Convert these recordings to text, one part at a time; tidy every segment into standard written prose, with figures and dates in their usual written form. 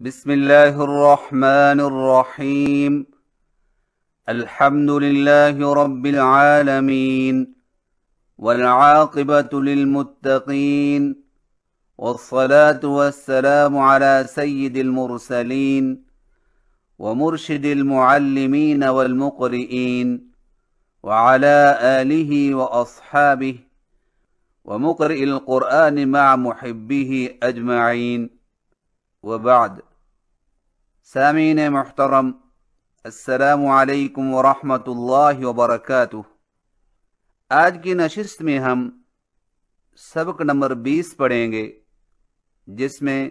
بسم الله الرحمن الرحيم. الحمد لله رب العالمين والعاقبة للمتقين والصلاة والسلام على سيد المرسلين ومرشد المعلمين والمقرئين وعلى آله وأصحابه ومقرئ القرآن مع محبه أجمعين وبعد. سامعین محترم، السلام علیکم ورحمۃ اللہ وبرکاتہ۔ آج کی نشست میں ہم سبق نمبر 20 پڑھیں گے، جس میں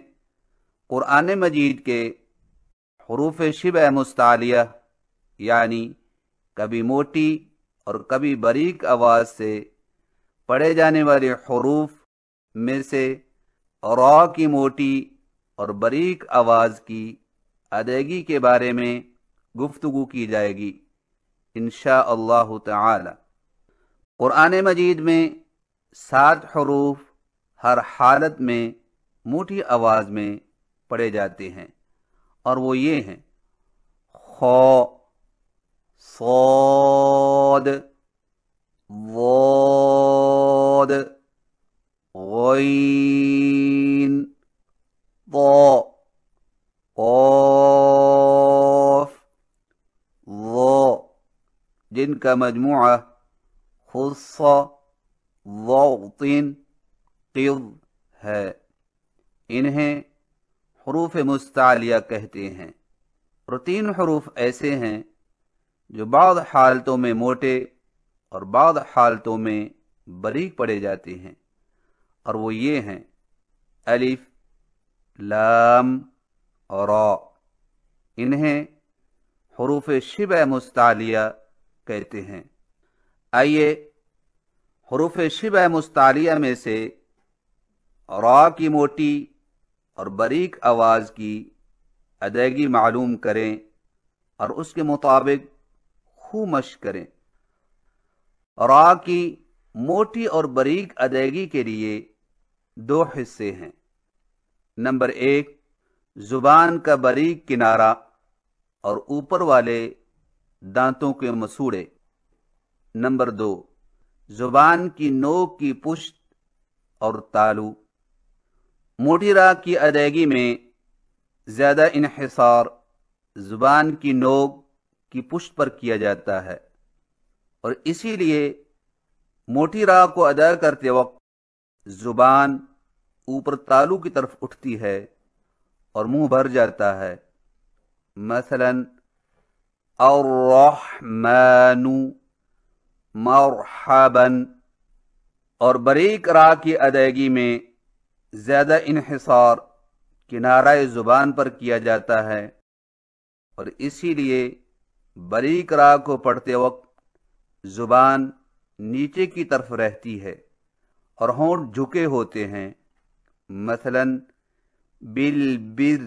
قرآن مجید کے حروف شبہ مستعلیہ یعنی کبھی موٹی اور کبھی باریک آواز سے پڑھے جانے والے حروف میں سے را کی موٹی اور باریک آواز کی ادائیگی کے بارے میں گفتگو کی جائے گی انشاءاللہ تعالی۔ قرآن مجید میں 7 حروف ہر حالت میں موٹی آواز میں پڑھے جاتے ہیں، اور وہ یہ ہیں: خا، صاد، ضاد، غین، طا، قاف، ظا، جن کا مجموعہ خص، ضغط، قض ہے۔ انہیں حروف مستعلیہ کہتے ہیں، اور 3 حروف ایسے ہیں جو بعض حالتوں میں موٹے اور بعض حالتوں میں باریک پڑھے جاتے ہیں، اور وہ یہ ہیں: الف، لام اور را۔ انہیں حروف شبہ مستعلیہ کہتے ہیں۔ آئیے حروف شبہ مستعلیہ میں سے را کی موٹی اور باریک آواز کی ادائیگی معلوم کریں اور اس کے مطابق خوب مشق کریں۔ را کی موٹی اور باریک ادائیگی کے لیے 2 حصے ہیں۔ نمبر 1، زبان کا باریک کنارہ اور اوپر والے دانتوں کے مسوڑے۔ نمبر 2، زبان کی نوک کی پشت اور تالو۔ موٹی را کی ادائیگی میں زیادہ انحصار زبان کی نوک کی پشت پر کیا جاتا ہے، اور اسی لیے موٹی را کو ادا کرتے وقت زبان اوپر تالو کی طرف اٹھتی ہے اور منہ بھر جاتا ہے۔ مثلا الرحمن، مرحبا۔ اور باریک را کی ادائیگی میں زیادہ انحصار کنارہ زبان پر کیا جاتا ہے، اور اسی لیے باریک را کو پڑھتے وقت زبان نیچے کی طرف رہتی ہے اور ہونٹ جھکے ہوتے ہیں۔ مثلا بالبر،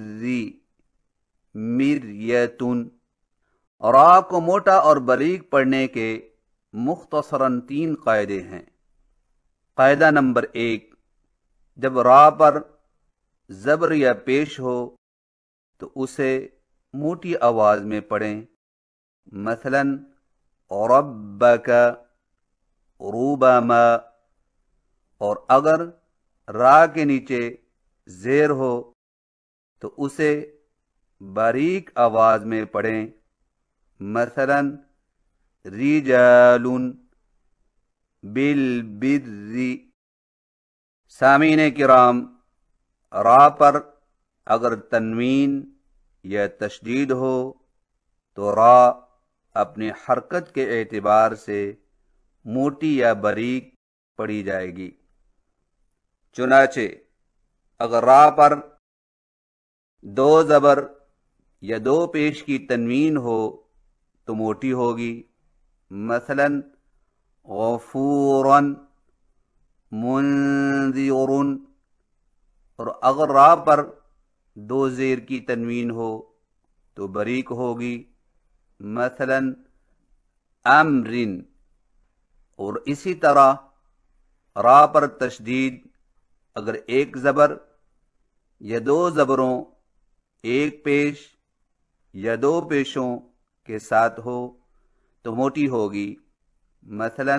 مریتن۔ را کو موٹا اور باریک پڑھنے کے مختصراً 3 قاعدے ہیں۔ قاعدہ نمبر 1، جب را پر زبر یا پیش ہو تو اسے موٹی آواز میں پڑھیں۔ مثلا ربک، ربما۔ اور اگر را کے نیچے زیر ہو تو اسے باریک آواز میں پڑھیں۔ مثلا رجال، بالبر۔ سامعین کرام، را پر اگر تنوین یا تشدید ہو تو را اپنی حرکت کے اعتبار سے موٹی یا باریک پڑھی جائے گی۔ چنانچہ اگر را پر 2 زبر یا 2 پیش کی تنوین ہو تو موٹی ہوگی۔ مثلا غفورا، منذر۔ اور اگر را پر 2 زیر کی تنوین ہو تو باریک ہوگی۔ مثلا امر۔ اور اسی طرح را پر تشدید اگر 1 زبر یا 2 زبروں ایک پیش یا دو پیشوں کے ساتھ ہو تو موٹی ہوگی. مثلا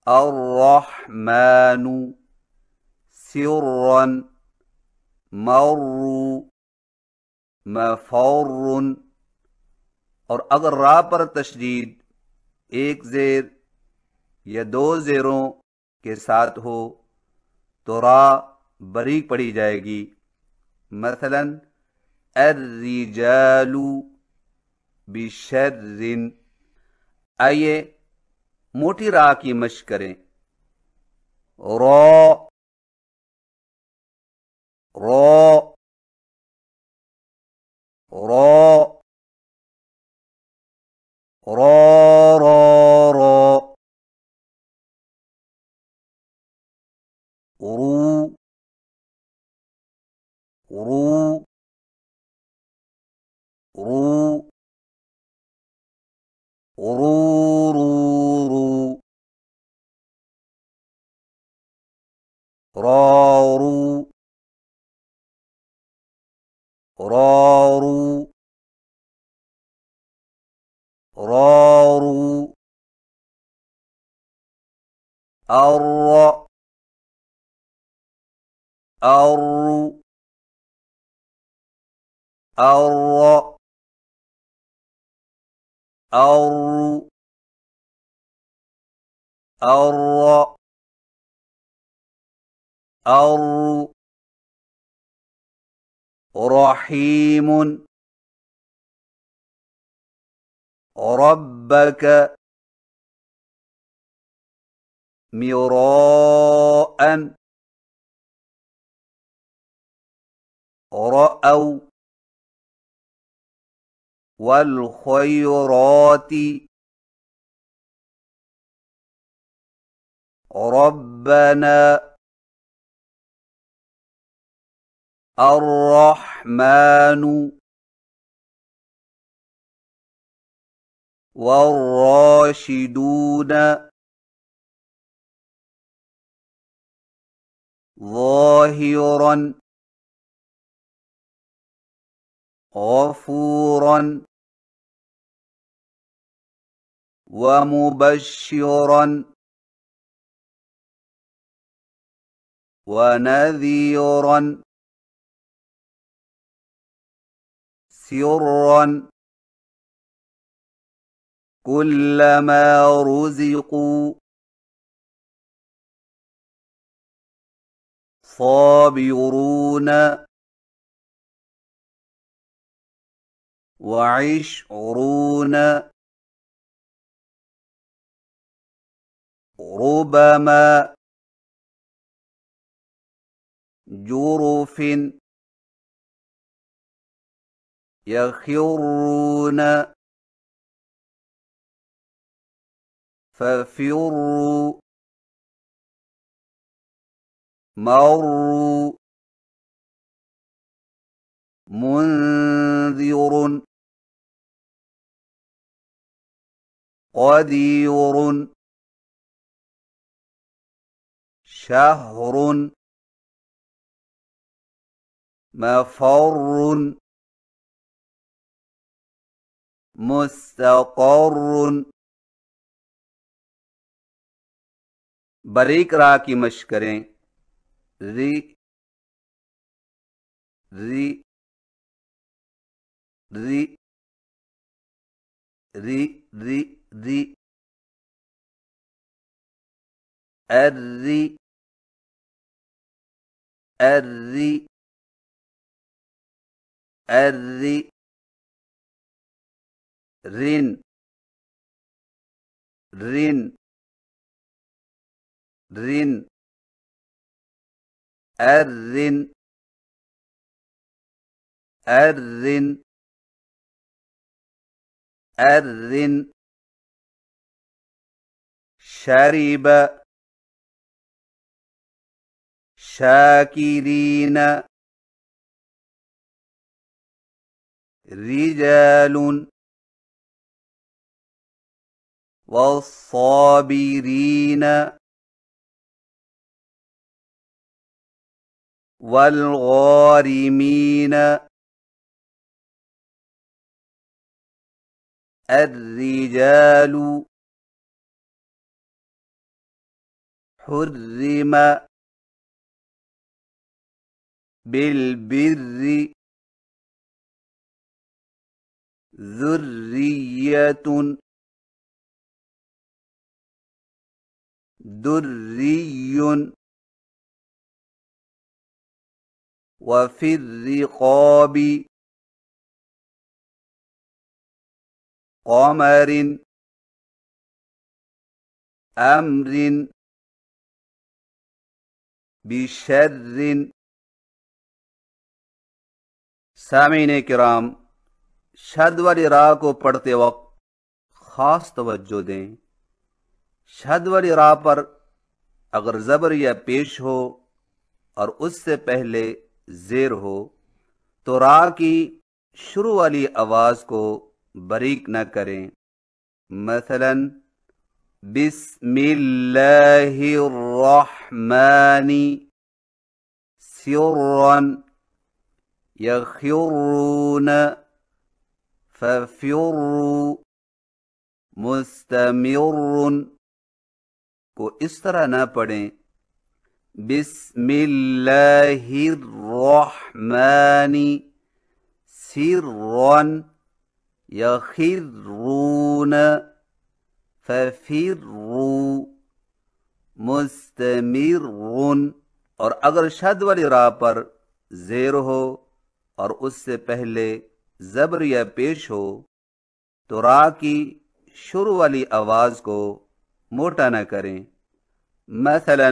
الرحمن سرا مروا مفر. اور اگر را پر تشدید ایک زیر یا دو زیروں کے ساتھ ہو تو را باریک پڑھی جائے گی. مثلا الرجال بشر. آئیے موٹی را کی مشق کریں. را را را را را را رو رو رو رو رو رو رارو رارو رارو ار ار ار ار ار ار رحيم ربك مراء رأوا والخيرات ربنا الرحمن والراشدون ظاهرا غفورا ومبشرا ونذيرا سرا كلما رزقوا صابرون وعشرون ربما جرف يخرون ففروا مروا منذر قدير شهر مفر مستقر. باریک را کی مشق کریں. ری ری ری ری ری ری الری الری الری رن رن رن الرن الرن الرن شرب شاكرين رجال والصابرين والغارمين الرجال حرم بالبر ذرية دري وفي الرقاب قمر أمر بشر. سامعین کرام، شد والی راہ کو پڑھتے وقت خاص توجہ دیں. شد والی راہ پر اگر زبر یا پیش ہو اور اس سے پہلے زیر ہو تو راہ کی شروع والی آواز کو باریک نہ کریں. مثلا بسم اللہ الرحمن سرا یخرون ففروا مستمر کو اس طرح نہ پڑھیں. بسم اللہ الرحمن سرا یخرون ففروا مستمر. اور اگر شد والی راہ پر زیر ہو اور اس سے پہلے زبر یا پیش ہو تو راہ کی شروع والی آواز کو موٹا نہ کریں. مثلا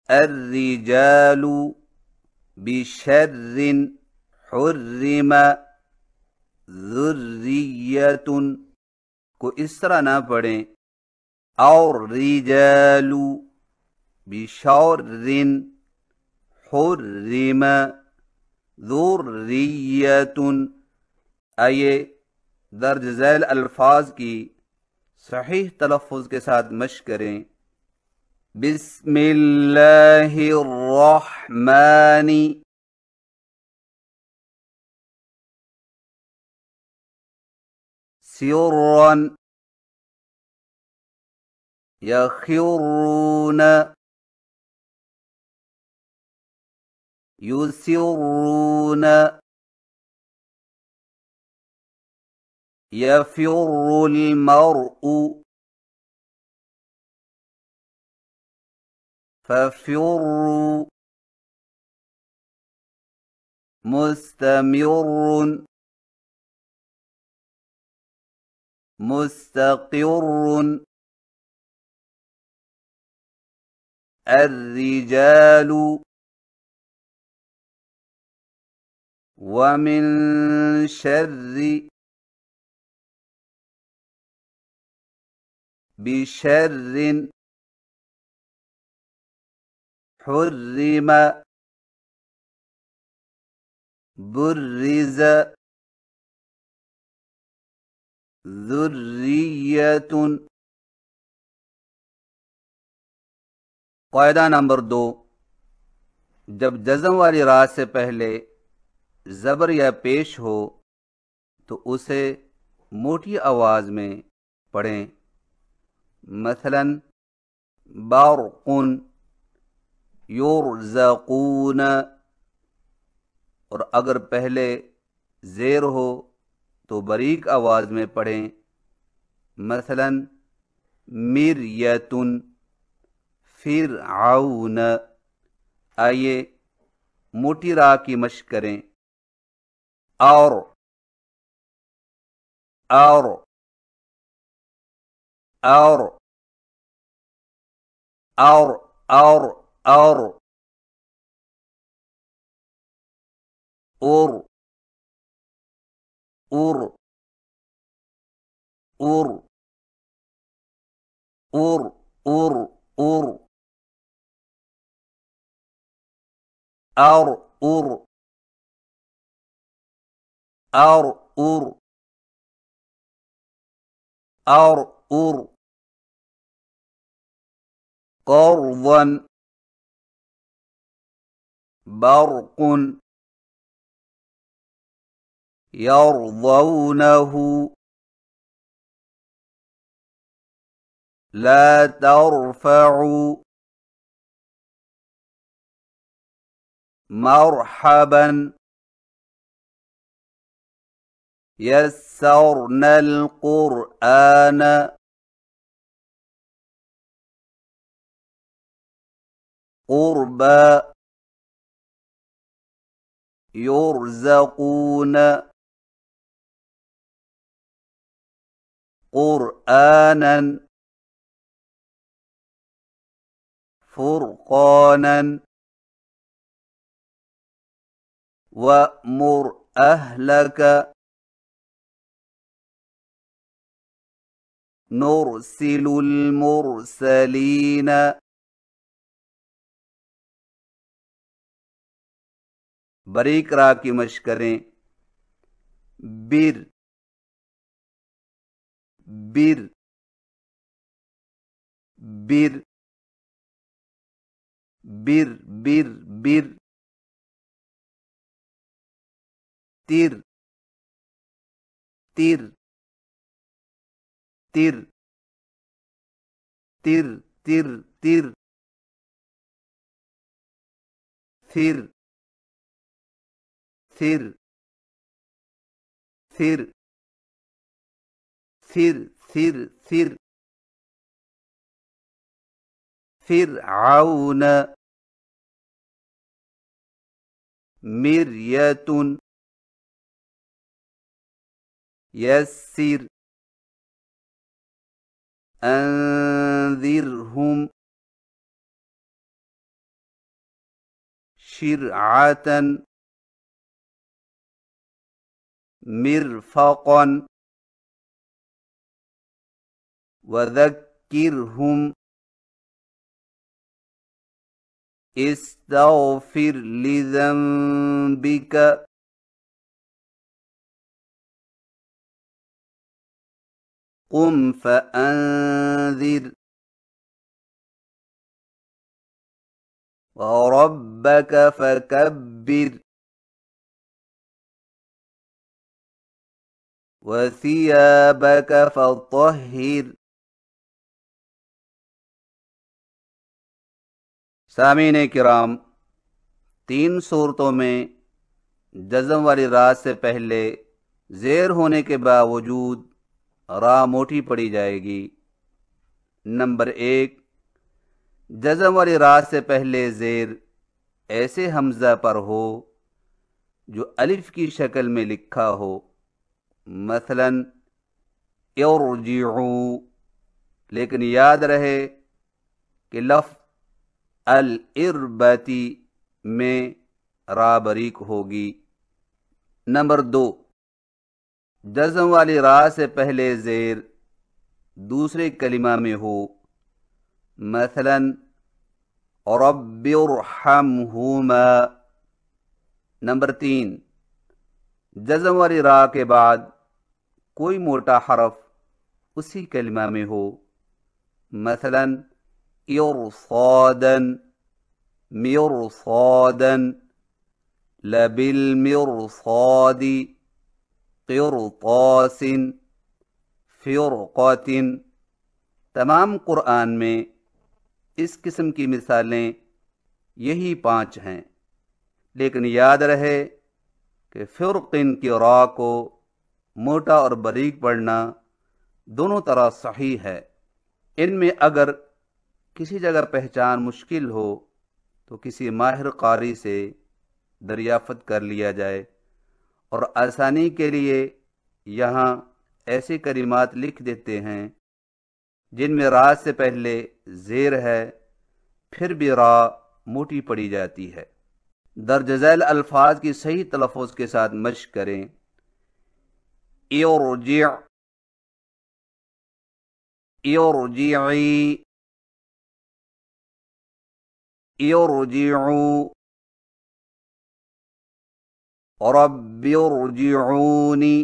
الرجال بشر حرم ذریۃ کو اس طرح نہ پڑھیں. اور رجال بشر حرم ذریۃ. آئیے درج ذیل الفاظ کی صحیح تلفظ کے ساتھ مشق کریں. بسم اللہ الرحمن سرا یخرون یسرون یفر المرء ففروا مستمر مستقر. الرجال ومن شر بشر حرم برز ذریۃ. قاعدہ نمبر 2، جب جزم والی راہ سے پہلے زبر یا پیش ہو تو اسے موٹی آواز میں پڑھیں. مثلا برق یرزقون، اور اگر پہلے زیر ہو تو باریک آواز میں پڑھیں. مثلا مریۃ فرعون. آئیے موٹی راہ کی مشق کریں. اور اور اور اور اور اور اور اور اور اور اور اور اور اور اور اور اور قرضا برق یرضونه لا ترفعوا مرحبا يسرنا القرآن قربا يرزقون قرآنا فرقانا وأمر أهلك نرسل المرسلين باریک را کی مشق کریں. بر بر بر بر بر بر تیر تیر تیر تیر تیر تیر تھر تھر تھر تھر تھر تھر فرعون مریۃ یسر انذرهم شرعة مرفقا وذكرهم استغفر لذنبك قم فأنذر وربك فكبر وثيابك فطهر. سامعین کرام، 3 صورتوں میں جزم والی را سے پہلے زیر ہونے کے باوجود را موٹی پڑی جائے گی. نمبر 1، جزم والی را سے پہلے زیر ایسے حمزہ پر ہو جو الف کی شکل میں لکھا ہو، مثلا ارجعوا، لیکن یاد رہے کہ لفظ الاربتی میں را باریک ہوگی. نمبر 2، جزم والی را سے پہلے زیر دوسرے کلمہ میں ہو، مثلا رب ارحمہما. نمبر 3، جزم والی را کے بعد کوئی موٹا حرف اسی کلمہ میں ہو، مثلا ارصادا مرصادا لبالمرصاد قرطاس فرقۃ. تمام قرآن میں اس قسم کی مثالیں یہی 5 ہیں، لیکن یاد رہے کہ فرقن کی را کو موٹا اور باریک پڑھنا دونوں طرح صحیح ہے. ان میں اگر کسی جگہ پہچان مشکل ہو تو کسی ماہر قاری سے دریافت کر لیا جائے، اور آسانی کے لیے یہاں ایسے کلمات لکھ دیتے ہیں جن میں را سے پہلے زیر ہے پھر بھی را موٹی پڑی جاتی ہے. درج ذیل الفاظ کی صحیح تلفظ کے ساتھ مشق کریں. ارجع، ارجعی، ارجعوا، رب ارجعونی،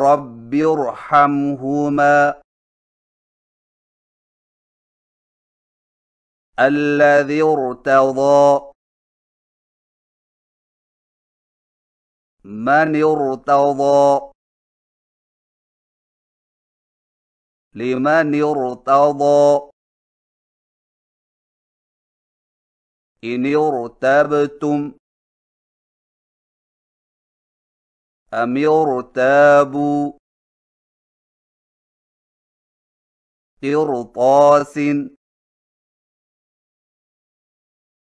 رب ارحمہما، الذی ارتضى، من ارتضى، لمن ارتضى إن ارتبتم أم ارتابوا قرطاس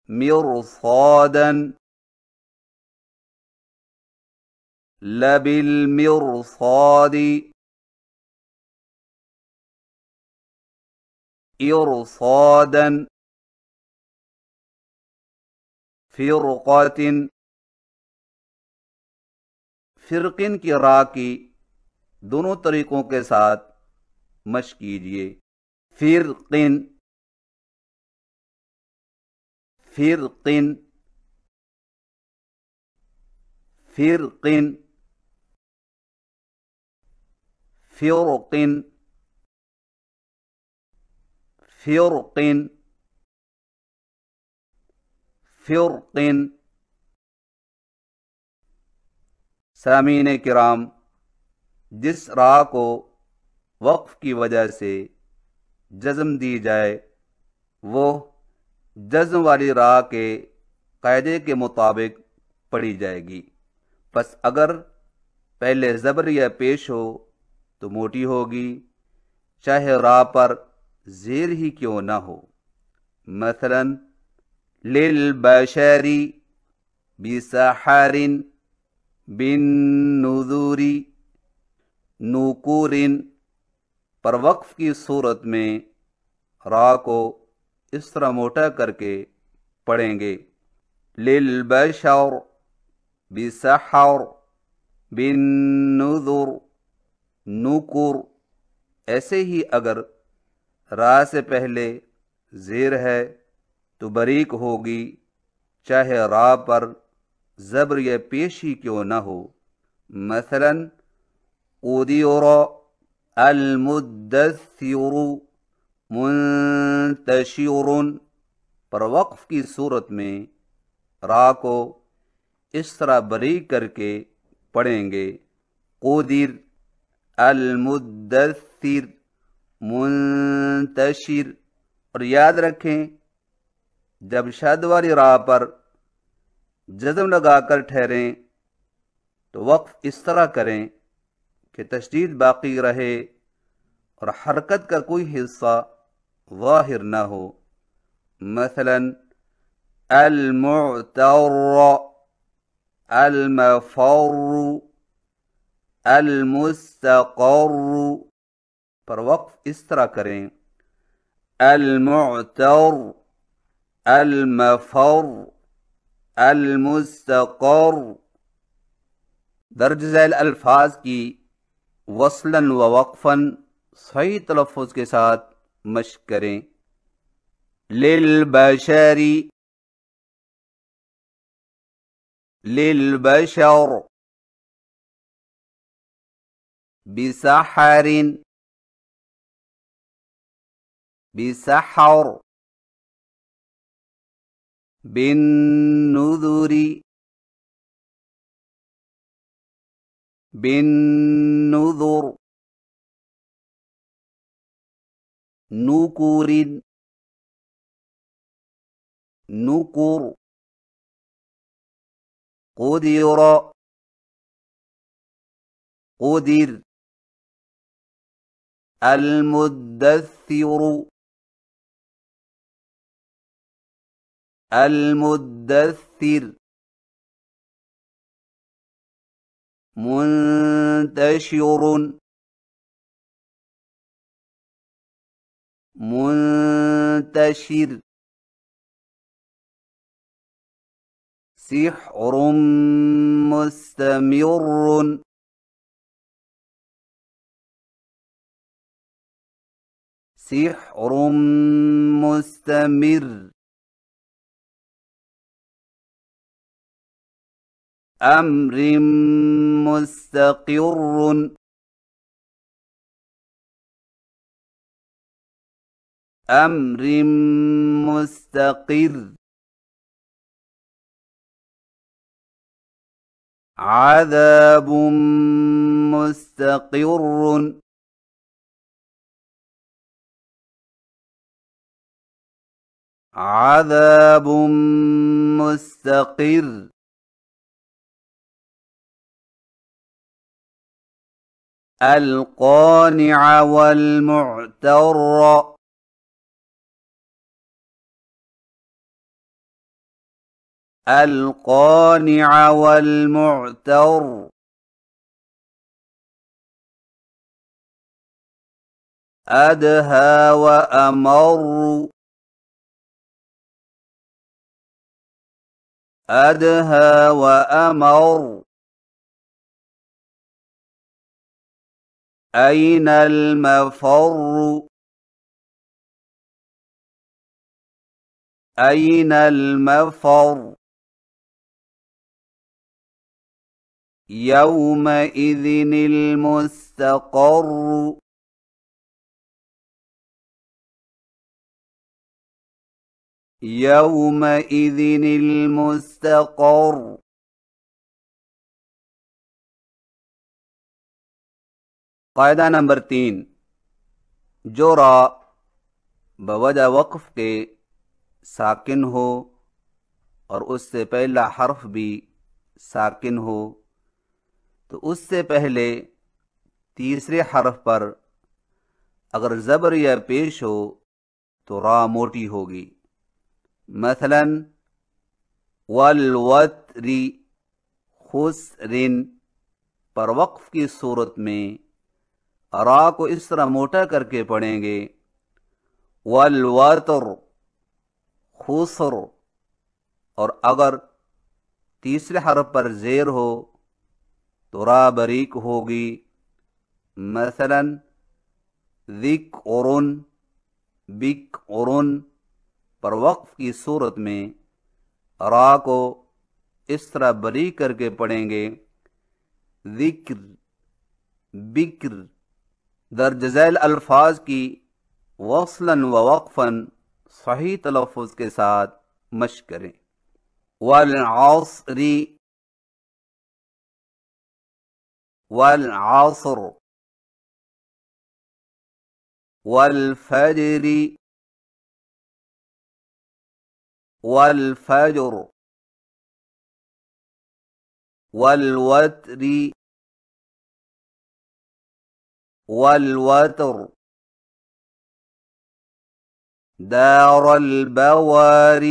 مرصادا لبالمرصاد إرصادا فرقة فرقن کی را کی دونوں طریقوں کے ساتھ مشق کیجیے. فرقن فرقن فرقن فرقن فرقن فرقن. سامعین کرام، جس را کو وقف کی وجہ سے جزم دی جائے وہ جزم والی را کے قاعدے کے مطابق پڑھی جائے گی. پس اگر پہلے زبر یا پیش ہو تو موٹی ہوگی، چاہے را پر زیر ہی کیوں نہ ہو. مثلا للبشری بسحر بالنذور نکور. پر وقف کی صورت میں را کو اس طرح موٹا کر کے پڑھیں گے. للبشر بسحر بالنذر نکور. ایسے ہی اگر را سے پہلے زیر ہے تو باریک ہوگی، چاہے را پر زبر یا پیشی کیوں نہ ہو. مثلا قدر المدثر منتشر. پر وقف کی صورت میں را کو اس طرح باریک کر کے پڑھیں گے. قدر المدثر منتشر. اور یاد رکھیں جب شد والی را پر جزم لگا کر ٹھہریں تو وقف اس طرح کریں کہ تشدید باقی رہے اور حرکت کا کوئی حصہ ظاہر نہ ہو. مثلا المعتر المفر المستقر. پر وقف اس طرح کریں المعتر المفر المستقر. درج ذیل الفاظ کی وصلاً و وقفاً صحیح تلفظ کے ساتھ مشق کریں. للبشری للبشر بسحر بسحر بالنذر بالنذر نکور نکور. قدر قدر المدثر المدثر منتشر منتشر. سحر مستمر سحر مستمر. أمر مستقر أمر مستقر. عذاب مستقر عذاب مستقر. القانع والمعتر. القانع والمعتر. أدهى وأمر. أدهى وأمر. أين المفر. أين المفر. يومئذ المستقر. يومئذ المستقر. قاعدہ نمبر 3، جو را بوجہ وقف کے ساکن ہو اور اس سے پہلا حرف بھی ساکن ہو تو اس سے پہلے تیسرے حرف پر اگر زبر یا پیش ہو تو را موٹی ہوگی. مثلا والوتری خسرن پر وقف کی صورت میں را کو اس طرح موٹا کر کے پڑھیں گے والوتر خسر، اور اگر تیسرے حرف پر زیر ہو تو را بریک ہوگی. مثلا ذکرن بکرن پر وقف کی صورت میں را کو اس طرح بریک کر کے پڑھیں گے ذکر بکر. درج ذیل الفاظ کی وصلاً و وقفاً صحیح تلفظ کے ساتھ مشق کریں. والعصر والعصر والفجر والفجر والوتر والوتر دار البوار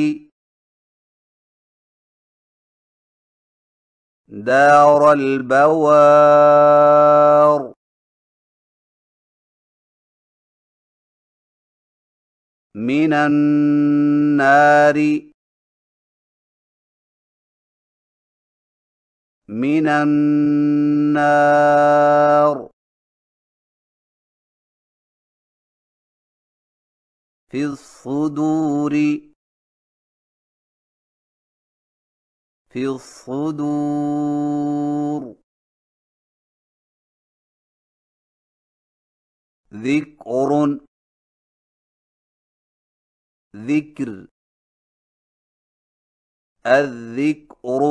دار البوار من النار من النار في الصدور في الصدور ذكر ذكر الذكر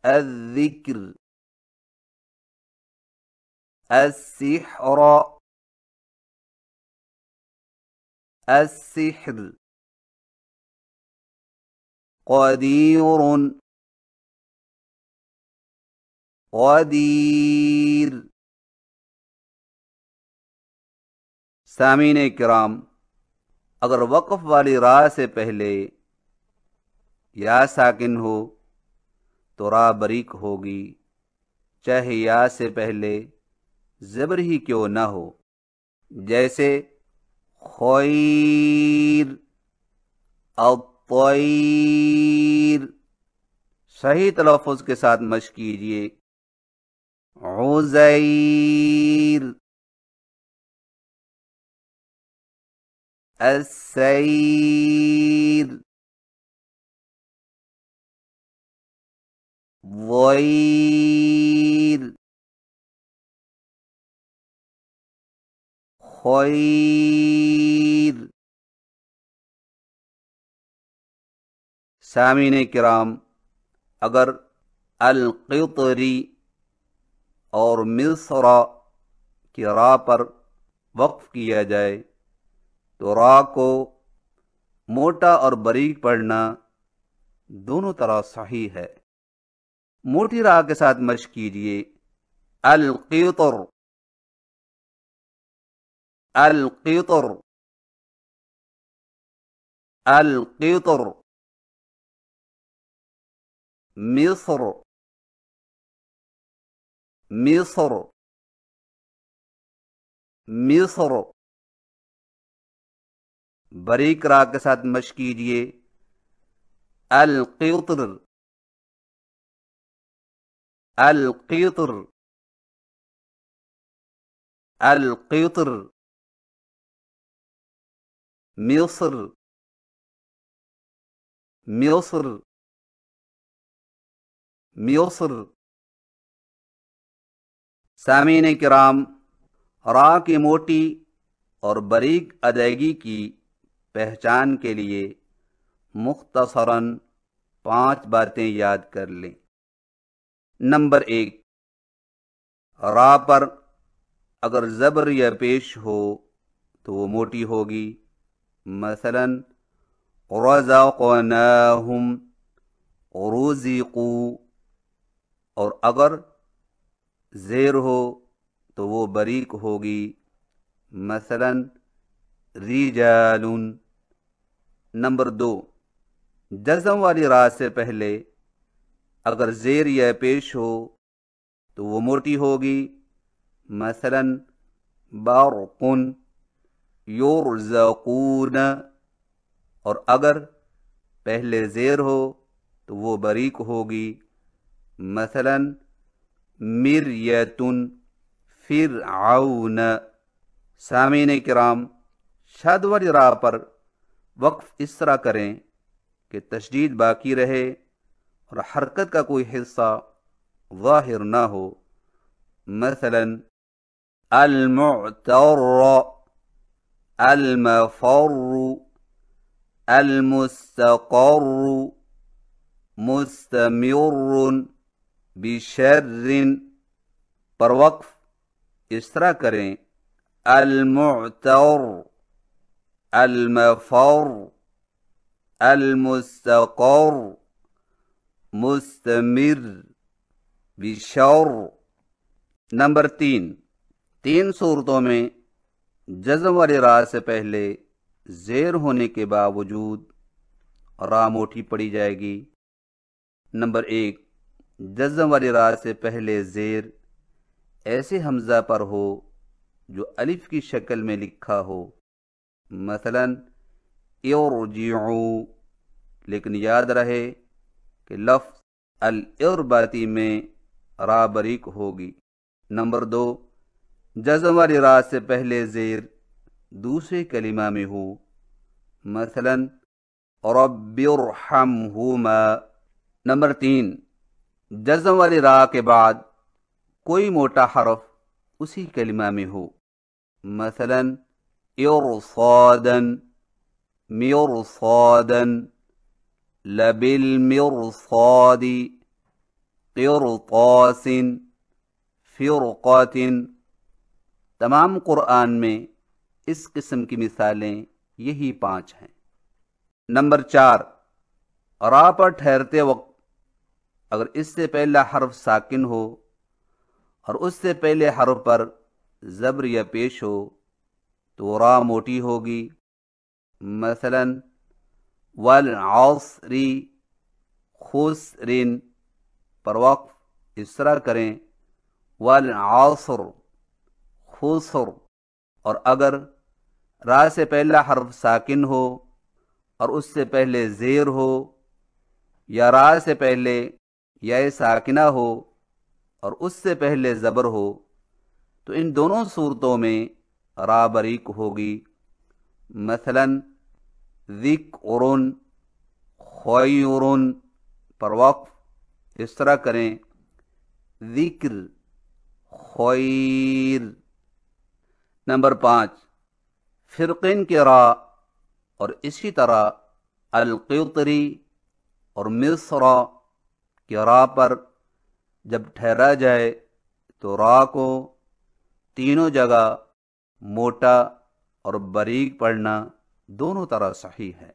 الذكر السحر السحر قدير قدير. سامعین کرام، اگر وقف والی را سے پہلے یا ساکن ہو تو را بریک ہوگی، چاہے یا سے پہلے زبر ہی کیوں نہ ہو. جیسے خیر الطیر. صحیح تلفظ کے ساتھ مشق کیجیے. عزیر السیر ضیر خیر. سامعین کرام، اگر القطری اور مصر کی را پر وقف کیا جائے تو را کو موٹا اور باریک پڑھنا دونوں طرح صحیح ہے۔ موٹی را کے ساتھ مشق کیجیے، القطر القطر القطر، مصر مصر مصر۔ باریک را کے ساتھ مشق کیجیے، القطر القطر القطر، مصر مصر مصر۔ سامعین کرام، را کی موٹی اور باریک ادائیگی کی پہچان کے لیے مختصراً 5 باتیں یاد کر لیں۔ نمبر 1، را پر اگر زبر یا پیش ہو تو وہ موٹی ہوگی، مثلا رزقناہم، رزقوا، اور اگر زیر ہو تو وہ باریک ہوگی، مثلا رجال۔ نمبر 2، جزم والی را سے پہلے اگر زیر یا پیش ہو تو وہ موٹی ہوگی، مثلا برق یرزقون، اور اگر پہلے زیر ہو تو وہ باریک ہوگی، مثلا مریۃ فرعون۔ سامعین کرام، شد والی را پر وقف اس طرح کریں کہ تشدید باقی رہے اور حرکت کا کوئی حصہ ظاہر نہ ہو، مثلا المعتر، المفر، المستقر، مستمر، بشر۔ پر وقف اس طرح کریں، المعتر، المفر، المستقر، مستمر، بشر۔ نمبر 3 صورتوں میں جزم والی را سے پہلے زیر ہونے کے باوجود را موٹی پڑی جائے گی۔ نمبر 1، جزم والی را سے پہلے زیر ایسے حمزہ پر ہو جو الف کی شکل میں لکھا ہو، مثلا ارجعوا، لیکن یاد رہے کہ لفظ الارباتی میں را باریک ہوگی۔ نمبر 2، جزم والی را سے پہلے زیر دوسرے کلمہ میں ہو، مثلا رب ارحمہما۔ نمبر 3، جزم والی را کے بعد کوئی موٹا حرف اسی کلمہ میں ہو، مثلا ارصادا، مرصادا، لبالمرصاد، قرطاس، فرقات۔ تمام قرآن میں اس قسم کی مثالیں یہی 5 ہیں۔ نمبر 4، را پر ٹھہرتے وقت اگر اس سے پہلا حرف ساکن ہو اور اس سے پہلے حرف پر زبر یا پیش ہو تو را موٹی ہوگی، مثلا والعصر، خسر۔ پر وقف اس طرح کریں، والعصر، خسر۔ اور اگر را سے پہلا حرف ساکن ہو اور اس سے پہلے زیر ہو، یا را سے پہلے یا ساکنہ ہو اور اس سے پہلے زبر ہو، تو ان دونوں صورتوں میں را باریک ہوگی، مثلا ذکر، خیر۔ پر وقف اس طرح کریں، ذکر، خیر۔ نمبر 5، فرقین کے را اور اسی طرح القطری اور مصر کی را پر جب ٹھہرا جائے تو را کو تینوں جگہ موٹا اور بریک پڑھنا دونوں طرح صحیح ہے۔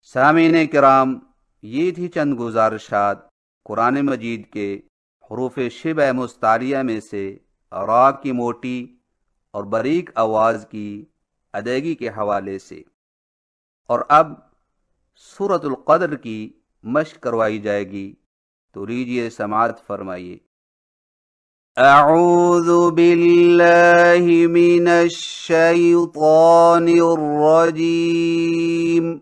سامعین کرام، یہ تھی چند گزارشات قرآن مجید کے حروف شبہ مستعلیہ میں سے را کی موٹی اور باریک آواز کی ادائیگی کے حوالے سے۔ اور اب سورۃ القدر کی مشق کروائی جائے گی، تو لیجیے سماعت فرمائیے۔ اعوذ باللہ من الشیطان الرجیم۔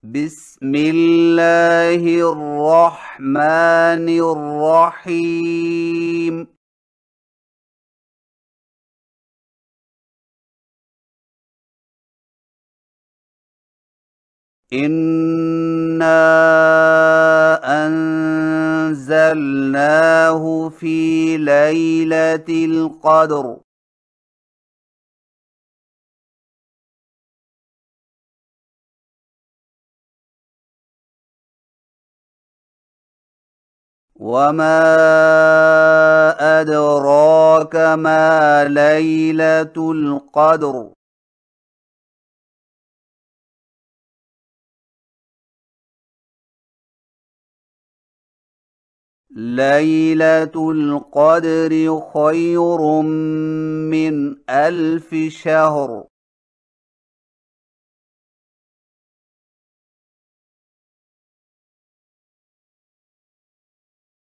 بسم اللہ الرحمن الرحیم۔ انا انزلناہ فی لیلۃ القدر۔ وما أدراك ما ليلة القدر۔ ليلة القدر خير من 1000 شهر۔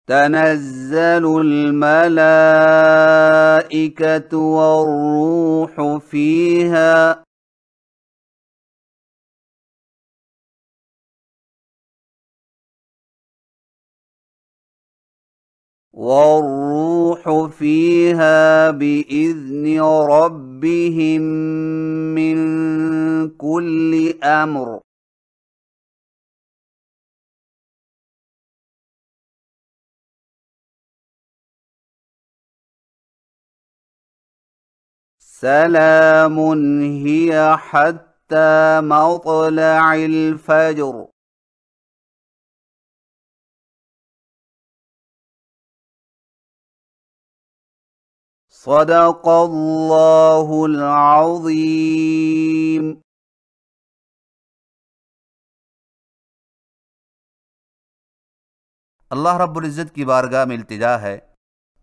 تنزل الملائكة والروح فيها بإذن ربهم من كل أمر۔ سلام هي حتى مطلع الفجر۔ صدق اللہ العظیم۔ اللہ رب العزت کی بارگاہ میں التجا ہے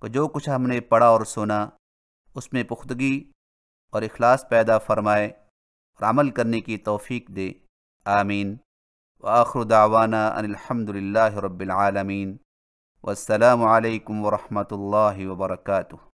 کہ جو کچھ ہم نے پڑھا اور سنا اس میں پختگی اور اخلاص پیدا فرمائے اور عمل کرنے کی توفیق دے، آمین۔ وآخر دعوانا ان الحمد للہ رب العالمین، والسلام علیکم ورحمۃ اللہ وبرکاتہ۔